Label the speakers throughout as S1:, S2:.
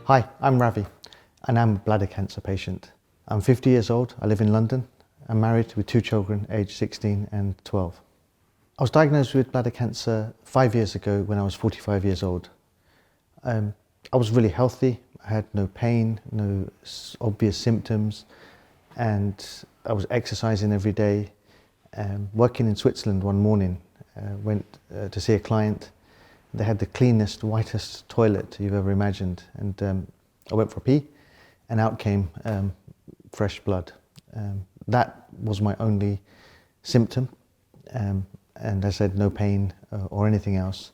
S1: Hi, I'm Ravi and I'm a bladder cancer patient. I'm 50 years old, I live in London. I'm married with 2 children aged 16 and 12. I was diagnosed with bladder cancer 5 years ago when I was 45 years old. I was really healthy, I had no pain, no obvious symptoms, and I was exercising every day. Working in Switzerland one morning, went to see a client. They had the cleanest, whitest toilet you've ever imagined. And I went for a pee and out came fresh blood. That was my only symptom. And I said no pain or anything else.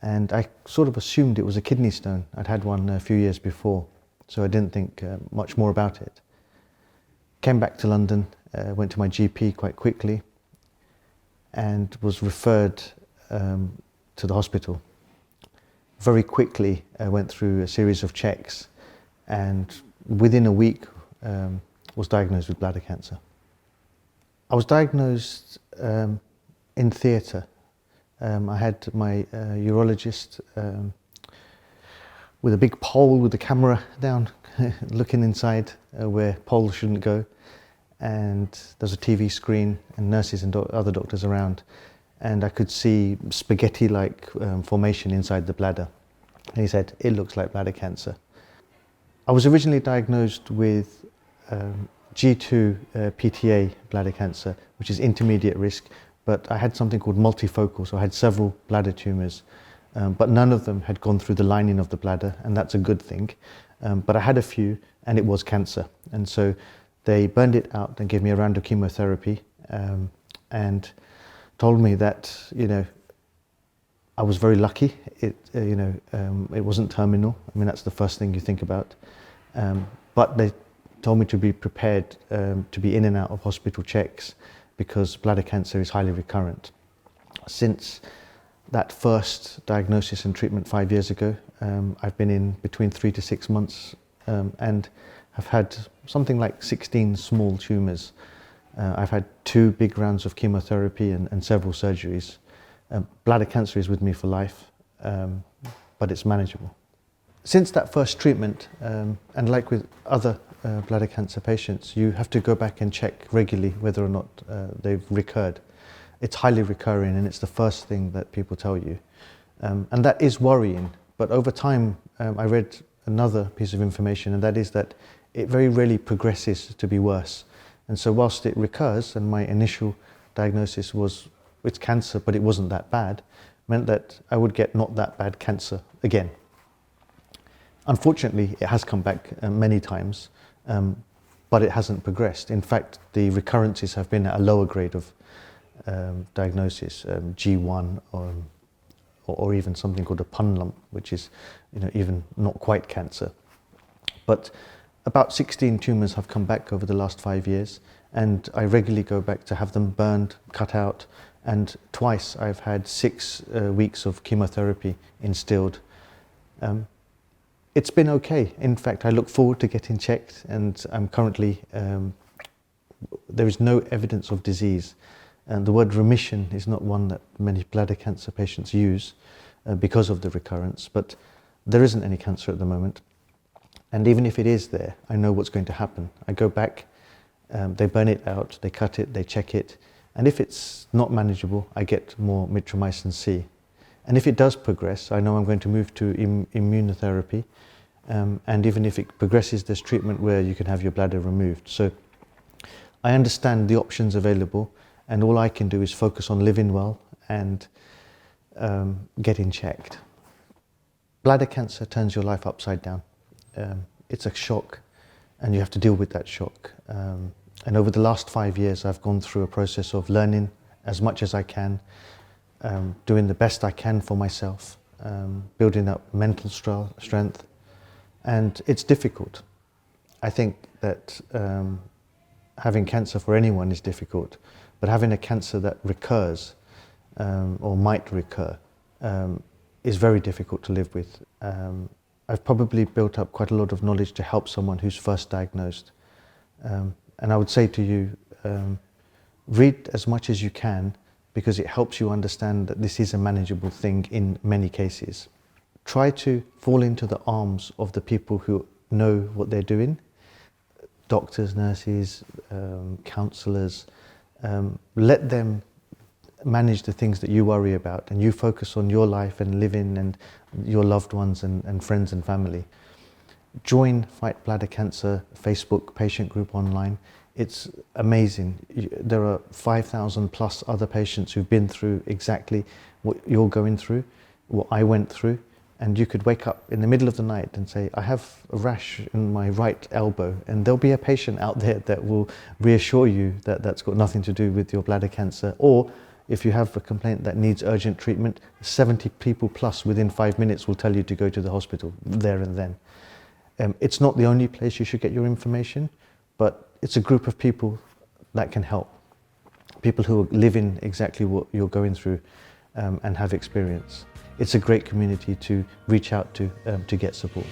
S1: And I sort of assumed it was a kidney stone. I'd had one a few years before, so I didn't think much more about it. Came back to London, went to my GP quite quickly and was referred to the hospital. Very quickly I went through a series of checks and within a week was diagnosed with bladder cancer. I was diagnosed in theatre. I had my urologist with a big pole with the camera down looking inside where poles shouldn't go, and there's a TV screen and nurses and other doctors around, and I could see spaghetti-like formation inside the bladder. And he said, "It looks like bladder cancer." I was originally diagnosed with G2 PTA bladder cancer, which is intermediate risk, but I had something called multifocal, so I had several bladder tumours, but none of them had gone through the lining of the bladder, and that's a good thing. But I had a few, and it was cancer, and so they burned it out and gave me a round of chemotherapy, and told me that, I was very lucky. It wasn't terminal. I mean, that's the first thing you think about. But they told me to be prepared to be in and out of hospital checks because bladder cancer is highly recurrent. Since that first diagnosis and treatment 5 years ago, I've been in between 3 to 6 months and have had something like 16 small tumours. I've had 2 big rounds of chemotherapy and several surgeries. Bladder cancer is with me for life, but it's manageable. Since that first treatment, and like with other bladder cancer patients, you have to go back and check regularly whether or not they've recurred. It's highly recurring and it's the first thing that people tell you. And that is worrying, but over time I read another piece of information, and that is that it very rarely progresses to be worse. And so whilst it recurs, and my initial diagnosis was it's cancer, but it wasn't that bad, meant that I would get not that bad cancer again. Unfortunately, it has come back many times, but it hasn't progressed. In fact, the recurrences have been at a lower grade of diagnosis, G1 or even something called a pun lump, which is even not quite cancer. But about 16 tumours have come back over the last 5 years, and I regularly go back to have them burned, cut out, and twice I've had 6 weeks of chemotherapy instilled. It's been okay. In fact, I look forward to getting checked, and I'm currently, there is no evidence of disease. And the word remission is not one that many bladder cancer patients use because of the recurrence, but there isn't any cancer at the moment. And even if it is there, I know what's going to happen. I go back, they burn it out, they cut it, they check it, and if it's not manageable, I get more mitromycin C. And if it does progress, I know I'm going to move to immunotherapy, and even if it progresses, there's treatment where you can have your bladder removed. So I understand the options available, and all I can do is focus on living well and getting checked. Bladder cancer turns your life upside down. It's a shock, and you have to deal with that shock. And over the last 5 years, I've gone through a process of learning as much as I can, doing the best I can for myself, building up mental strength, and it's difficult. I think that having cancer for anyone is difficult, but having a cancer that recurs or might recur is very difficult to live with. I've probably built up quite a lot of knowledge to help someone who's first diagnosed. And I would say to you, read as much as you can, because it helps you understand that this is a manageable thing in many cases. try to fall into the arms of the people who know what they're doing. Doctors, nurses, counsellors. Let them manage the things that you worry about, and you focus on your life and living and your loved ones and friends and family. Join Fight Bladder Cancer Facebook patient group online. It's amazing. There are 5,000 plus other patients who've been through exactly what you're going through, what I went through, and you could wake up in the middle of the night and say, I have a rash in my right elbow, and there'll be a patient out there that will reassure you that that's got nothing to do with your bladder cancer. Or if you have a complaint that needs urgent treatment, 70 people plus within 5 minutes will tell you to go to the hospital there and then. It's not the only place you should get your information, but it's a group of people that can help. People who are living exactly what you're going through and have experience. It's a great community to reach out to get support.